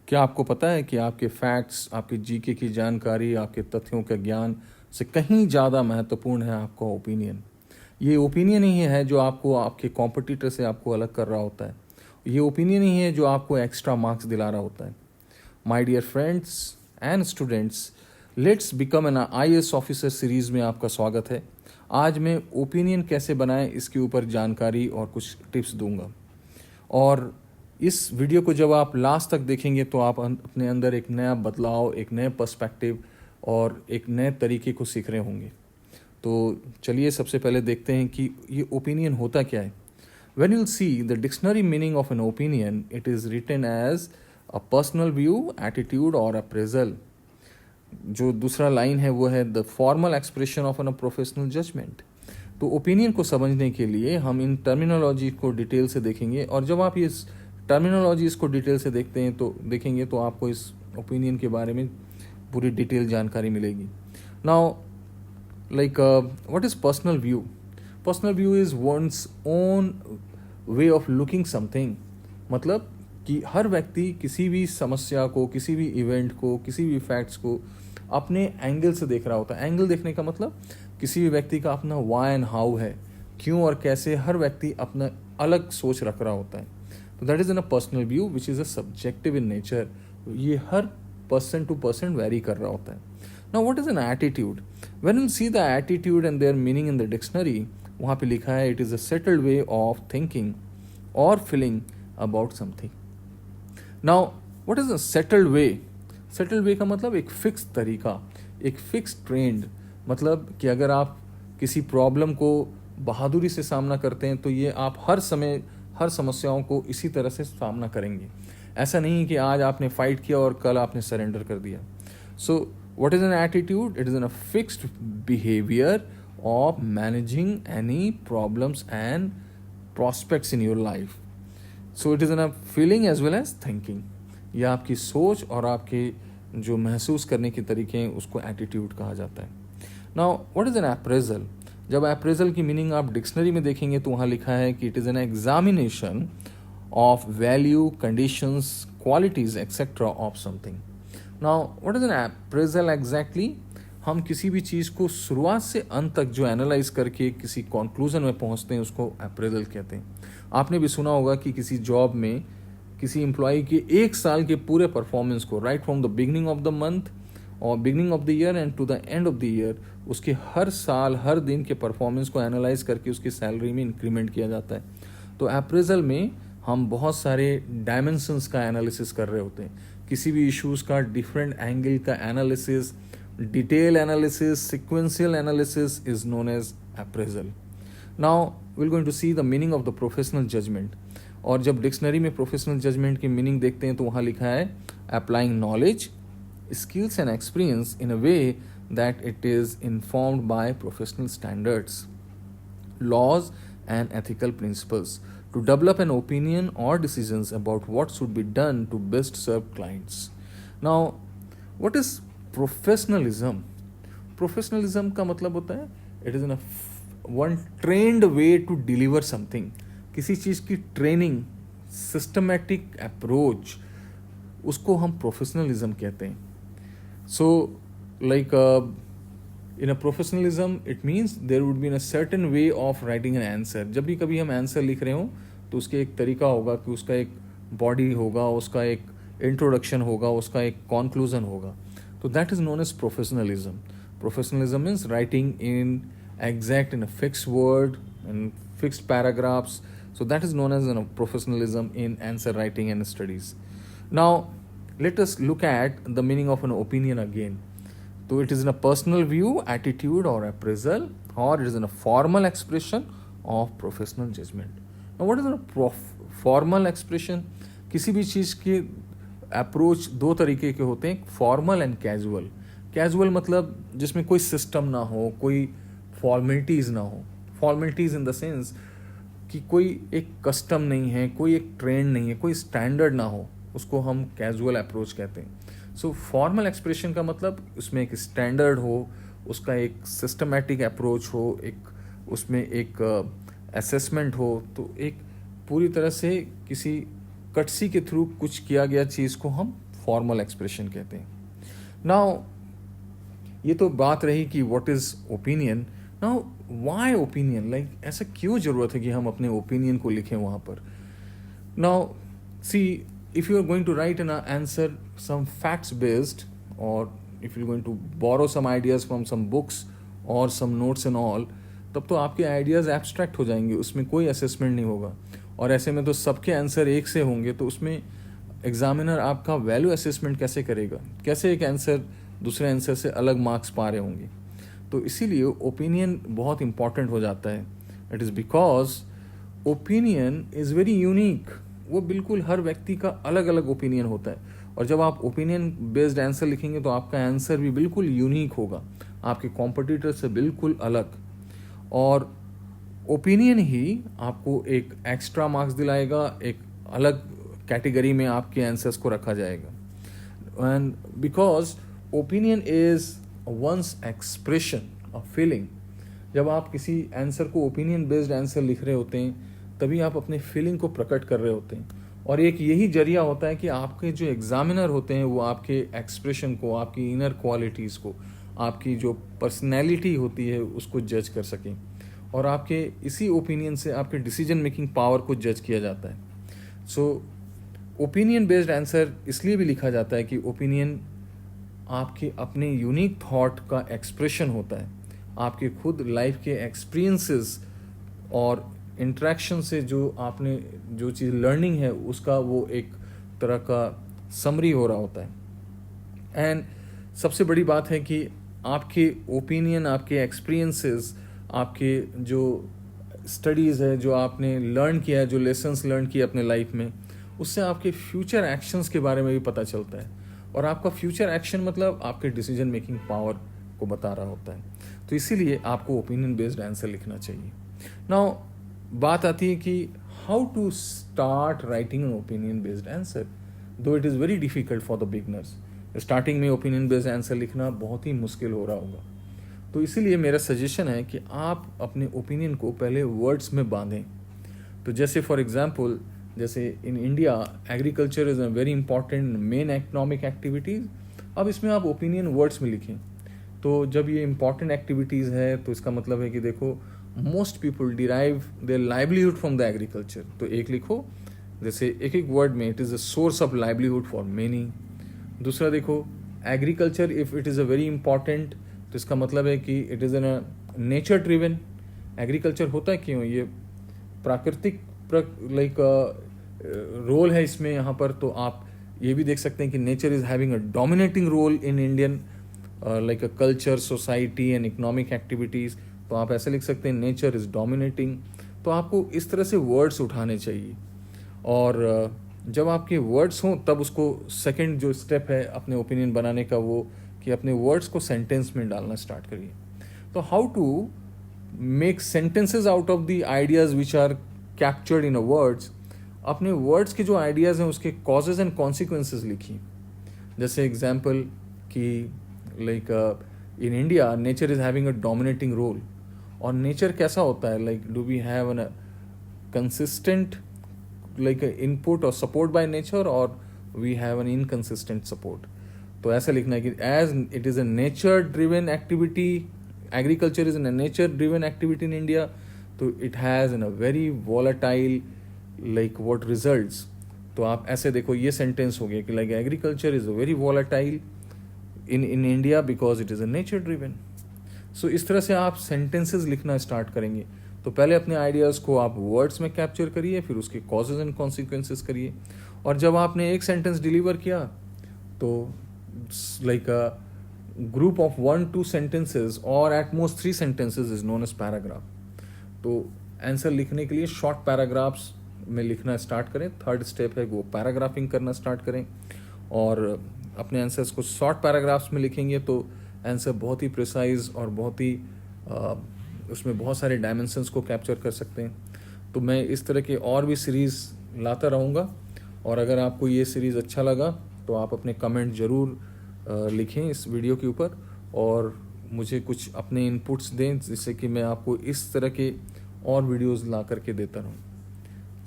क्या आपको पता है कि आपके फैक्ट्स, आपके जीके की जानकारी, आपके तथ्यों का ज्ञान से कहीं ज़्यादा महत्वपूर्ण है आपका ओपिनियन। ये ओपिनियन ही है जो आपको आपके कॉम्पिटिटर से आपको अलग कर रहा होता है। ये ओपिनियन ही है जो आपको एक्स्ट्रा मार्क्स दिला रहा होता है। My dear friends and students, let's become an IAS officer series में आपका स्वागत है। आज मैं ओपिनियन कैसे बनाएं इसके ऊपर जानकारी और कुछ टिप्स दूंगा। और इस वीडियो को जब आप लास्ट तक देखेंगे तो आप अपने अंदर एक नया बदलाव, एक नए पर्सपेक्टिव और एक नए तरीके को सीख रहे होंगे। तो चलिए सबसे पहले देखते हैं कि ये ओपिनियन होता क्या है। When you'll see the dictionary meaning of an opinion, it is written as a personal view, attitude or appraisal. जो दूसरा लाइन है वो है the formal expression of an professional judgement. तो ओपिनियन को समझने के लिए हम इन टर्मिनोलॉजी को डिटेल से देखेंगे, और जब आप इस टर्मिनोलॉजीज को डिटेल से देखेंगे तो आपको इस ओपिनियन के बारे में पूरी डिटेल जानकारी मिलेगी। Now like what is personal view? Personal view is one's own way of looking something. मतलब कि हर व्यक्ति किसी भी समस्या को, किसी भी इवेंट को, किसी भी फैक्ट्स को अपने एंगल से देख रहा होता है। एंगल देखने का मतलब किसी भी व्यक्ति का अपना वाई एंड हाउ है, क्यों और कैसे हर व्यक्ति अपना अलग सोच रख रहा होता है। तो that is in a personal view which is a subjective in nature. ये हर पर्सन टू पर्सन वेरी कर रहा होता है। Now what is an attitude? When you see the attitude and their meaning in the dictionary, वहाँ पे लिखा है it is a settled way of thinking और feeling about something. Now what is a settled way? Settled way का मतलब एक fix तरीका, एक फिक्स ट्रेंड। मतलब कि अगर आप किसी प्रॉब्लम को बहादुरी से सामना करते हैं तो ये आप हर समय हर समस्याओं को इसी तरह से सामना करेंगे। ऐसा नहीं है कि आज आपने फाइट किया और कल आपने सरेंडर कर दिया। So what is an attitude? It is an fixed behaviour of managing any problems and prospects in your life. So it is in a feeling as well as thinking. यह आपकी सोच और आपके जो महसूस करने के तरीके हैं उसको एटीट्यूड कहा जाता है। Now what is an appraisal? जब अप्रेजल की मीनिंग आप डिक्शनरी में देखेंगे तो वहाँ लिखा है कि it is an examination of value, conditions, qualities etcetera of something. Now what is N appraisal exactly? हम किसी भी चीज़ को शुरुआत से अंत तक जो एनालाइज करके किसी कंक्लूजन में पहुंचते हैं उसको अप्रेजल कहते हैं। आपने भी सुना होगा कि किसी जॉब में किसी एम्प्लॉय के एक साल के पूरे परफॉर्मेंस को right from the beginning of the month और beginning of the year end to the end of the year, उसके हर साल हर दिन के परफॉर्मेंस को एनालाइज करके उसकी सैलरी में इंक्रीमेंट किया जाता है। तो अप्रेजल में हम बहुत सारे डायमेंशंस का एनालिसिस कर रहे होते हैं। किसी भी इश्यूज़ का डिफरेंट एंगल का analysis, detailed analysis, sequential analysis is known as appraisal. Now we're going to see the meaning of the professional judgment. और जब डिक्शनरी में प्रोफेशनल जजमेंट की मीनिंग देखते हैं तो वहाँ लिखा है applying knowledge, skills and experience in a way that it is informed by professional standards, laws and ethical principles to develop an opinion or decisions about what should be done to best serve clients. Now what is professionalism? Professionalism का मतलब होता है it is an one trend way to deliver something. किसी चीज़ की training, systematic approach, उसको हम professionalism कहते हैं। So like in a professionalism it means there would be in a certain way of writing an answer. जब भी कभी हम आंसर लिख रहे हों तो उसके एक तरीका होगा कि उसका एक बॉडी होगा, उसका एक इंट्रोडक्शन होगा, उसका एक कॉन्क्लूजन होगा। So that is known as professionalism. Professionalism means writing in a fixed word and fixed paragraphs. So that is known as professionalism in answer writing and studies. Now let us look at the meaning of an opinion again. So it is in a personal view, attitude or appraisal, or it is in a formal expression of professional judgment. Now what is a formal expression? किसी भी चीज़ की approach दो तरीके के होते हैं, formal and casual. Casual मतलब जिसमें कोई सिस्टम ना हो, कोई फॉर्मेलिटीज़ ना हो। फॉर्मेलिटीज़ इन द सेंस कि कोई एक कस्टम नहीं है, कोई एक ट्रेंड नहीं है, कोई स्टैंडर्ड ना हो, उसको हम कैजुअल अप्रोच कहते हैं। सो फॉर्मल एक्सप्रेशन का मतलब उसमें एक स्टैंडर्ड हो, उसका एक सिस्टमैटिक अप्रोच हो, एक उसमें एक असेसमेंट हो। तो एक पूरी तरह से किसी कटसी के थ्रू कुछ किया गया चीज़ को हम फॉर्मल एक्सप्रेशन कहते हैं। नाउ ये तो बात रही कि what is opinion. Now why opinion, like ऐसा क्यों ज़रूरत है कि हम अपने ओपिनियन को लिखें वहाँ पर। Now see, if you are going to write an answer some facts based, or if you're going to borrow some ideas from some books or some notes and all, तब तो आपके आइडियाज़ एब्स्ट्रैक्ट हो जाएंगे, उसमें कोई assessment नहीं होगा। और ऐसे में तो सबके आंसर एक से होंगे, तो उसमें एग्जामिनर आपका वैल्यू असेसमेंट कैसे करेगा, कैसे एक आंसर दूसरे आंसर से अलग मार्क्स पा रहे होंगे। तो इसीलिए ओपिनियन बहुत इंपॉर्टेंट हो जाता है। It is because opinion is very unique. वो बिल्कुल हर व्यक्ति का अलग अलग ओपिनियन होता है, और जब आप ओपिनियन बेस्ड आंसर लिखेंगे तो आपका आंसर भी बिल्कुल यूनिक होगा, आपके कॉम्पिटिटर से बिल्कुल अलग। और ओपिनियन ही आपको एक एक्स्ट्रा मार्क्स दिलाएगा, एक अलग कैटेगरी में आपके आंसर्स को रखा जाएगा। And because opinion is one's expression of feeling. जब आप किसी आंसर को ओपिनियन बेस्ड आंसर लिख रहे होते हैं, तभी आप अपने फीलिंग को प्रकट कर रहे होते हैं, और एक यही जरिया होता है कि आपके जो एग्जामिनर होते हैं वो आपके एक्सप्रेशन को, आपकी इनर क्वालिटीज़ को, आपकी जो पर्सनैलिटी होती है उसको जज कर सकें, और आपके इसी ओपिनियन से आपके डिसीजन मेकिंग पावर को जज किया जाता है। सो ओपिनियन बेस्ड आंसर इसलिए भी लिखा जाता है कि ओपिनियन आपके अपने यूनिक थॉट का एक्सप्रेशन होता है, आपके खुद लाइफ के एक्सपीरियंसेस और इंट्रैक्शन से जो आपने जो चीज़ लर्निंग है उसका वो एक तरह का समरी हो रहा होता है। एंड सबसे बड़ी बात है कि आपके ओपिनियन, आपके एक्सपीरियंसेस, आपके जो स्टडीज़ है, जो आपने लर्न किया है, जो लेसन्स लर्न किए अपने लाइफ में, उससे आपके फ्यूचर एक्शंस के बारे में भी पता चलता है, और आपका फ्यूचर एक्शन मतलब आपके डिसीजन मेकिंग पावर को बता रहा होता है। तो इसीलिए आपको ओपिनियन बेस्ड आंसर लिखना चाहिए। नाउ बात आती है कि how to start writing an opinion based answer, though it is very difficult for the beginners. Starting में ओपिनियन बेस्ड आंसर लिखना बहुत ही मुश्किल हो रहा होगा, तो इसीलिए मेरा सजेशन है कि आप अपने ओपिनियन को पहले वर्ड्स में बांधें। तो जैसे फॉर एग्जांपल, जैसे in India agriculture is a very important main economic activities, अब इसमें आप ओपिनियन वर्ड्स में लिखें। तो जब ये इंपॉर्टेंट एक्टिविटीज़ है तो इसका मतलब है कि देखो, most people derive their livelihood from the agriculture. तो एक लिखो, जैसे एक एक वर्ड में it is a source of livelihood for many. दूसरा देखो, agriculture if it is a very important, तो इसका मतलब है कि it is an nature driven. Agriculture होता है क्यों, ये प्राकृतिक लाइक रोल है इसमें यहाँ पर। तो आप ये भी देख सकते हैं कि nature is having a dominating role in Indian like a culture, society and economic activities. तो आप ऐसे लिख सकते हैं, नेचर इज़ डोमिनेटिंग। तो आपको इस तरह से वर्ड्स उठाने चाहिए, और जब आपके वर्ड्स हों तब उसको सेकंड जो स्टेप है अपने ओपिनियन बनाने का, वो कि अपने वर्ड्स को सेंटेंस में डालना स्टार्ट करिए। तो how to make sentences out of the ideas which are captured in a words. अपने वर्ड्स के जो आइडियाज़ हैं उसके कॉजेज एंड कॉन्सिक्वेंसेज लिखिए। जैसे एग्जाम्पल कि like in India nature is having a dominating role. और नेचर कैसा होता है, like do we have an consistent like input और सपोर्ट बाय नेचर, और we have an inconsistent support. तो ऐसा लिखना है कि as it is a nature driven activity, agriculture is an nature driven activity in India, तो it has an a very volatile like what results. तो आप ऐसे देखो, ये सेंटेंस हो गया कि like agriculture is a very volatile in India because it is a nature driven. So इस तरह से आप सेंटेंसेस लिखना स्टार्ट करेंगे। तो पहले अपने आइडियाज़ को आप वर्ड्स में कैप्चर करिए, फिर उसके कॉजेज एंड कॉन्सिक्वेंसेस करिए, और जब आपने एक सेंटेंस डिलीवर किया तो like a group of 1-2 sentences और at most 3 sentences is known as paragraph. तो आंसर लिखने के लिए शॉर्ट पैराग्राफ्स में लिखना स्टार्ट करें। थर्ड स्टेप है वो पैराग्राफिंग करना स्टार्ट करें, और अपने आंसर्स को शॉर्ट पैराग्राफ्स में लिखेंगे तो आंसर बहुत ही प्रिसाइज और बहुत ही उसमें बहुत सारे डायमेंशंस को कैप्चर कर सकते हैं। तो मैं इस तरह के और भी सीरीज़ लाता रहूँगा, और अगर आपको ये सीरीज़ अच्छा लगा तो आप अपने कमेंट ज़रूर लिखें इस वीडियो के ऊपर, और मुझे कुछ अपने इनपुट्स दें जिससे कि मैं आपको इस तरह के और वीडियोज़ ला करके देता रहूँ।